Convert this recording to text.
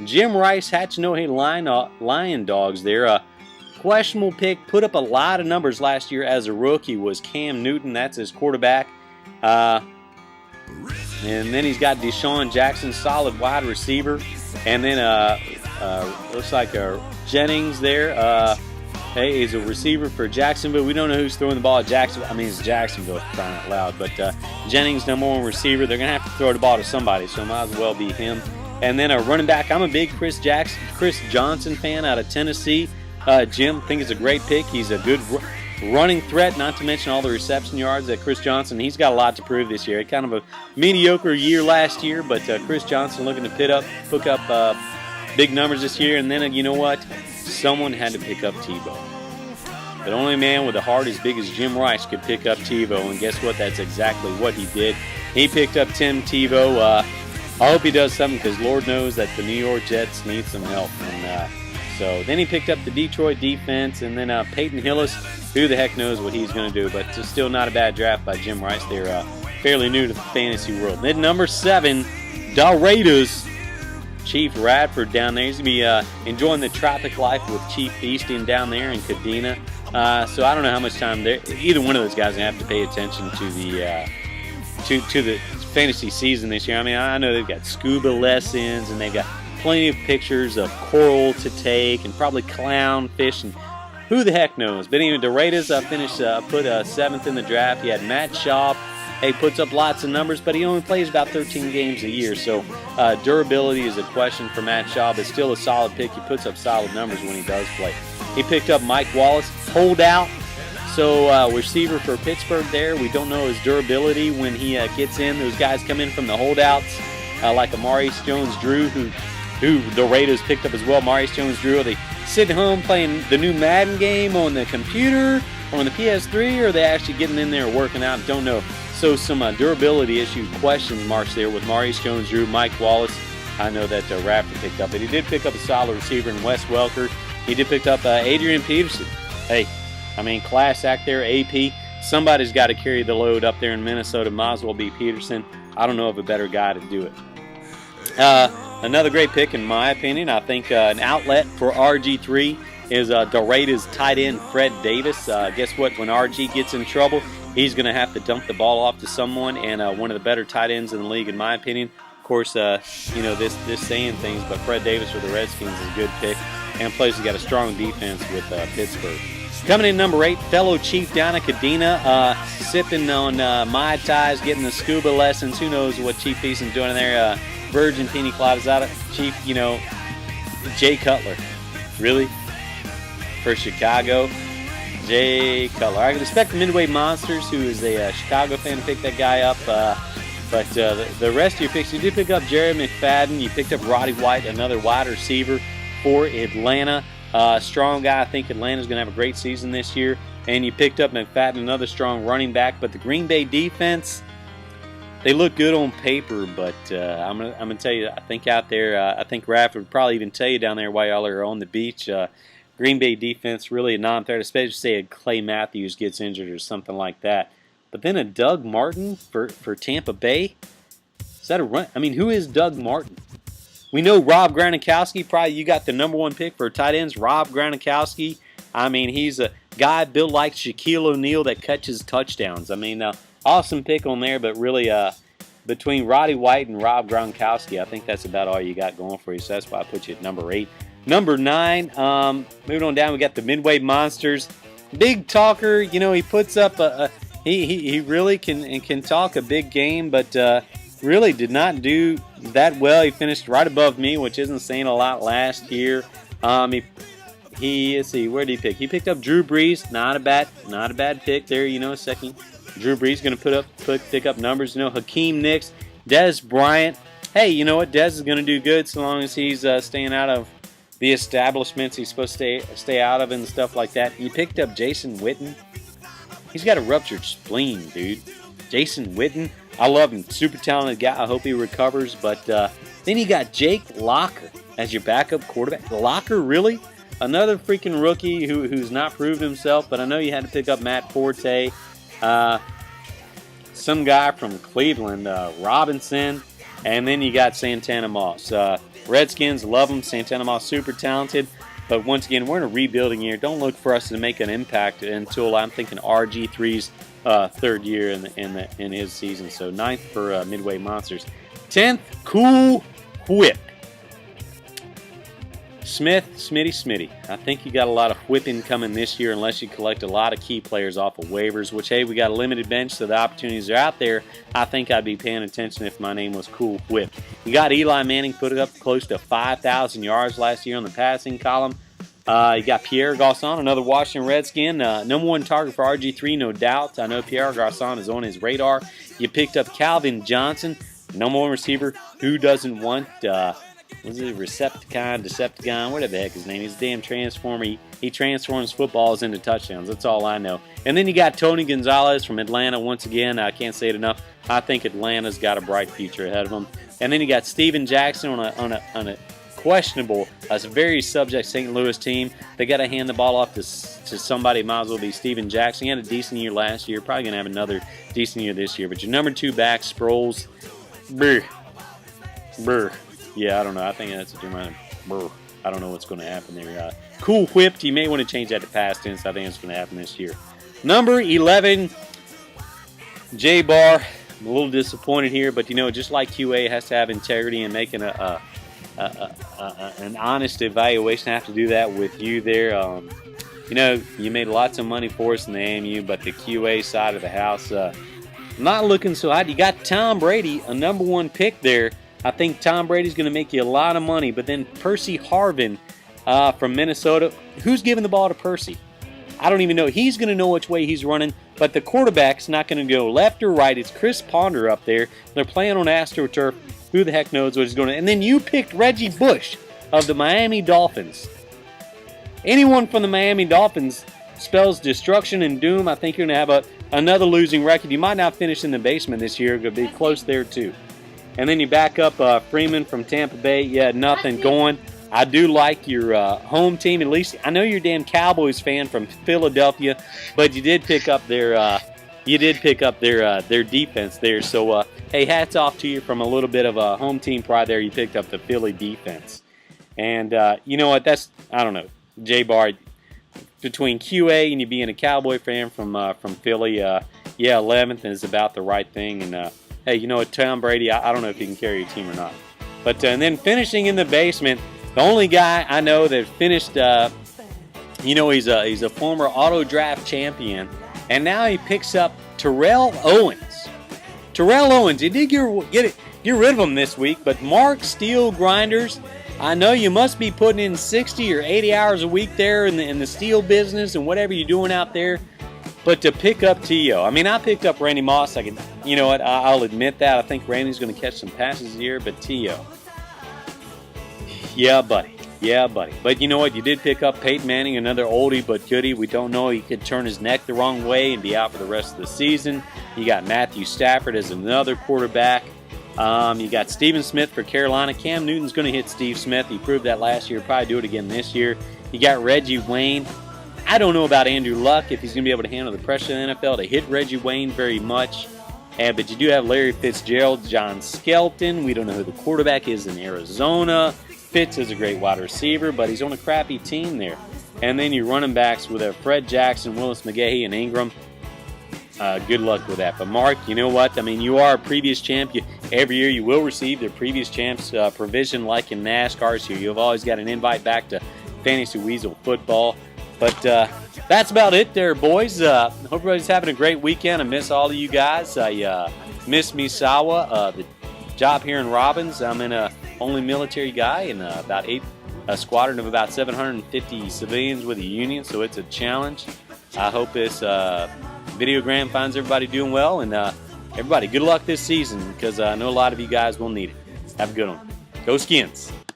Jim Rice, Hachinohe Lion Dogs there. Questionable pick, put up a lot of numbers last year as a rookie, was Cam Newton. That's his quarterback. And then he's got Deshaun Jackson, solid wide receiver. And then looks like Jennings there. Hey, he's a receiver for Jacksonville. We don't know who's throwing the ball at Jacksonville. I mean, it's Jacksonville, crying out loud. But Jennings, #1 receiver. They're going to have to throw the ball to somebody, so it might as well be him. And then a running back. I'm a big Chris Johnson fan out of Tennessee. Jim, think it's a great pick. He's a good running threat, not to mention all the reception yards that Chris Johnson. He's got a lot to prove this year. Kind of a mediocre year last year, but Chris Johnson looking to pick up big numbers this year. And then, you know what? Someone had to pick up Tebow. But only a man with a heart as big as Jim Rice could pick up Tebow, and guess what? That's exactly what he did. He picked up Tim Tebow. I hope he does something, because Lord knows that the New York Jets need some help. And so then he picked up the Detroit defense, and then Peyton Hillis. Who the heck knows what he's going to do, but it's still not a bad draft by Jim Rice. They're fairly new to the fantasy world. Then #7, the Raiders. Chief Radford down there. He's going to be enjoying the tropic life with Chief feasting down there in Kadena. So I don't know how much time either one of those guys are going to have to pay attention to the fantasy season this year. I mean, I know they've got scuba lessons, and they've got plenty of pictures of coral to take, and probably clownfish, and who the heck knows. But anyway, the Raiders put 7th in the draft. He had Matt Schaub. He puts up lots of numbers, but he only plays about 13 games a year. So durability is a question for Matt Schaub. It's still a solid pick. He puts up solid numbers when he does play. He picked up Mike Wallace, holdout. So receiver for Pittsburgh there. We don't know his durability when he gets in. Those guys come in from the holdouts, like a Maurice Jones-Drew, who the Raiders picked up as well. Maurice Jones-Drew, are they sitting home playing the new Madden game on the computer or on the PS3, or are they actually getting in there working out? Don't know. So some durability issue question marks there with Maurice Jones-Drew, Mike Wallace. I know that Radford picked up, but he did pick up a solid receiver in Wes Welker. He did pick up Adrian Peterson. Hey, I mean, class act there, AP. Somebody's got to carry the load up there in Minnesota. Might as well be Peterson. I don't know of a better guy to do it. Another great pick, in my opinion. I think an outlet for RG3 is the Raiders tight end Fred Davis. Guess what? When RG gets in trouble, he's going to have to dump the ball off to someone, and one of the better tight ends in the league, in my opinion. Of course, this saying things, but Fred Davis for the Redskins is a good pick. And plus, he's got a strong defense with Pittsburgh. Coming in #8, fellow Chief down at Kadena, sipping on Mai Tais, getting the scuba lessons. Who knows what Chief Easton's doing in there? Virgin Pina Coladas out of Chief, Jay Cutler. Really? For Chicago? Jay Cutler. I can respect the Midway Monsters, who is a Chicago fan, to pick that guy up. But the rest of your picks, you did pick up Jerry McFadden. You picked up Roddy White, another wide receiver for Atlanta. Strong guy. I think Atlanta's going to have a great season this year. And you picked up McFadden, another strong running back. But the Green Bay defense, they look good on paper. But I'm gonna tell you, I think out there, I think Radford would probably even tell you down there while y'all are on the beach, Green Bay defense really a non-threat, especially say a Clay Matthews gets injured or something like that. But then a Doug Martin for Tampa Bay? Is that a run? I mean, who is Doug Martin? We know Rob Gronkowski. Probably you got the #1 pick for tight ends, Rob Gronkowski. I mean, he's a guy built like Shaquille O'Neal that catches touchdowns. I mean, awesome pick on there, but really between Roddy White and Rob Gronkowski, I think that's about all you got going for you. So that's why I put you at #8. #9, moving on down, we got the Midway Monsters. Big talker, he puts up he really can talk a big game, but really did not do that well. He finished right above me, which isn't saying a lot last year. Let's see, where did he pick? He picked up Drew Brees. Not a bad pick there. Second, Drew Brees going to pick up numbers. Hakeem Nicks, Dez Bryant. Hey, you know what? Dez is going to do good so long as he's staying out of the establishments he's supposed to stay out of and stuff like that. You picked up Jason Witten. He's got a ruptured spleen, dude. Jason Witten, I love him. Super talented guy. I hope he recovers. But then you got Jake Locker as your backup quarterback. Locker, really? Another freaking rookie who's not proved himself. But I know you had to pick up Matt Forte. Some guy from Cleveland, Robinson. And then you got Santana Moss. Redskins, love him. Santana Moss, super talented. But once again, we're in a rebuilding year. Don't look for us to make an impact until I'm thinking RG3's third year in his season. So 9th for Midway Monsters. 10th, Cool Whip. Smitty. I think you got a lot of whipping coming this year unless you collect a lot of key players off of waivers, which, hey, we got a limited bench, so the opportunities are out there. I think I'd be paying attention if my name was Cool Whip. You got Eli Manning, put it up close to 5,000 yards last year on the passing column. You got Pierre Garçon, another Washington Redskin. Number one target for RG3, no doubt. I know Pierre Garçon is on his radar. You picked up Calvin Johnson, number one receiver. Who doesn't want... was it Decepticon, whatever the heck his name is, a damn transformer. He transforms footballs into touchdowns. That's all I know. And then you got Tony Gonzalez from Atlanta. Once again, I can't say it enough. I think Atlanta's got a bright future ahead of them. And then you got Steven Jackson on a questionable, a very subject St. Louis team. They got to hand the ball off to somebody. Might as well be Steven Jackson. He had a decent year last year. Probably going to have another decent year this year. But your number 2 back, Sproles, brr. Yeah, I don't know. I think that's what you might. I don't know what's going to happen there. Cool Whipped. You may want to change that to past tense. I think it's going to happen this year. Number 11, J-Bar. I'm a little disappointed here, but you know, just like QA has to have integrity and making an honest evaluation. I have to do that with you there. You know, you made lots of money for us in the AMU, but the QA side of the house, not looking so hot. You got Tom Brady, a number 1 pick there. I think Tom Brady's going to make you a lot of money. But then Percy Harvin from Minnesota. Who's giving the ball to Percy? I don't even know. He's going to know which way he's running. But the quarterback's not going to go left or right. It's Chris Ponder up there. They're playing on AstroTurf. Who the heck knows what he's going to... And then you picked Reggie Bush of the Miami Dolphins. Anyone from the Miami Dolphins spells destruction and doom. I think you're going to have another losing record. You might not finish in the basement this year. Going to be close there, too. And then you back up Freeman from Tampa Bay. Yeah, nothing going. I do like your home team. At least I know you're a damn Cowboys fan from Philadelphia, but you did pick up their defense there. So hey, hats off to you from a little bit of a home team pride there. You picked up the Philly defense, and you know what? I don't know, J-Bar. Between QA and you being a Cowboy fan from Philly, yeah, 11th is about the right thing. And hey, you know what, Tom Brady, I don't know if he can carry your team or not. But and then finishing in the basement, the only guy I know that finished, you know, he's a former auto draft champion, and now he picks up Terrell Owens. Terrell Owens, you did get rid of him this week, but Mark Steel Grinders, I know you must be putting in 60 or 80 hours a week there in the steel business and whatever you're doing out there. But to pick up T.O., I mean, I picked up Randy Moss. You know what? I'll admit that. I think Randy's going to catch some passes here, but T.O., yeah, buddy. But you know what? You did pick up Peyton Manning, another oldie but goodie. We don't know. He could turn his neck the wrong way and be out for the rest of the season. You got Matthew Stafford as another quarterback. You got Steven Smith for Carolina. Cam Newton's going to hit Steve Smith. He proved that last year. Probably do it again this year. You got Reggie Wayne. I don't know about Andrew Luck, if he's going to be able to handle the pressure of the NFL to hit Reggie Wayne very much. But you do have Larry Fitzgerald, John Skelton. We don't know who the quarterback is in Arizona. Fitz is a great wide receiver, but he's on a crappy team there. And then your running backs with Fred Jackson, Willis McGahee, and Ingram. Good luck with that. But Mark, you know what? I mean, you are a previous champ. Every year you will receive the previous champ's provision like in NASCAR. So you've always got an invite back to Fantasy Weasel football. But that's about it there, boys. Hope everybody's having a great weekend. I miss all of you guys. I miss Misawa, the job here in Robbins. I'm in a only military guy in about a squadron of about 750 civilians with a union, so it's a challenge. I hope this videogram finds everybody doing well, and everybody, good luck this season, because I know a lot of you guys will need it. Have a good one. Go Skins!